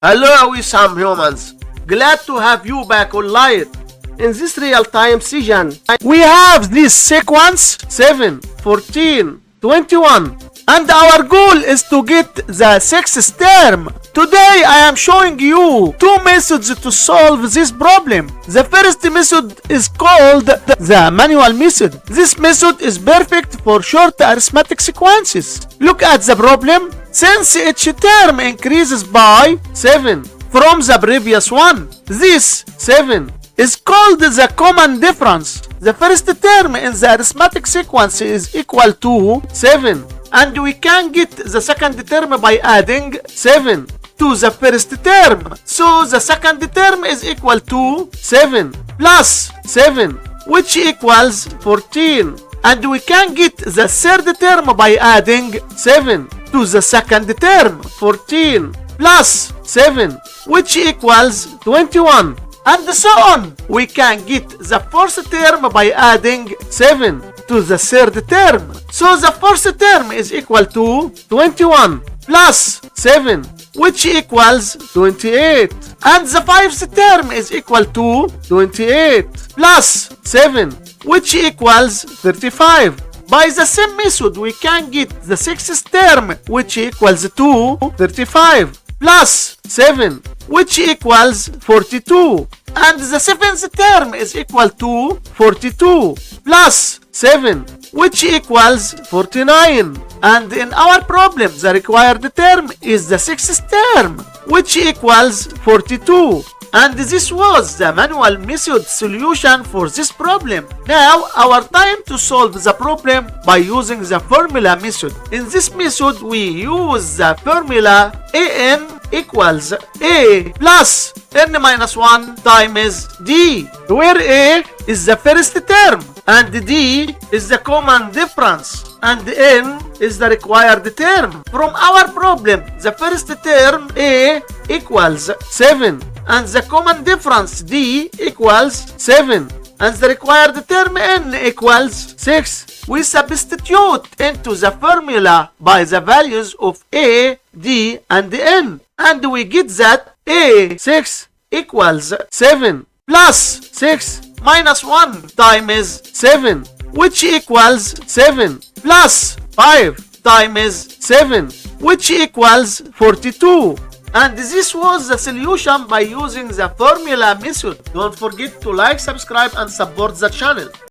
Hello, we some humans. Glad to have you back online. In this real-time session, we have this sequence 7, 14, 21, and our goal is to get the sixth term. Today I am showing you two methods to solve this problem. The first method is called the manual method. This method is perfect for short arithmetic sequences. Look at the problem. Since each term increases by 7 from the previous one, this 7 is called the common difference. The first term in the arithmetic sequence is equal to 7, and we can get the second term by adding 7 to the first term. So the second term is equal to 7 plus 7, which equals 14. And we can get the third term by adding 7 to the second term, 14 plus 7, which equals 21. And so on. We can get the fourth term by adding 7 to the third term. So the fourth term is equal to 21 plus 7, which equals 28. And the fifth term is equal to 28 plus 7, which equals 35. By the same method, we can get the sixth term, which equals to 35 plus 7, which equals 42. And the seventh term is equal to 42 plus 7, which equals 49. And in our problem, the required term is the sixth term, which equals 42. And this was the manual method solution for this problem. Now, our time to solve the problem by using the formula method. In this method, we use the formula an equals a plus n minus 1 times d, where a is the first term and d is the common difference and n is the required term. From our problem, the first term a equals 7 and the common difference d equals 7 and the required term n equals 6. We substitute into the formula by the values of a, d, and n, and we get that a6 equals 7 plus 6 minus 1 times 7, which equals 7 plus 5 times 7, which equals 42. And this was the solution by using the formula method. Don't forget to like, subscribe, and support the channel.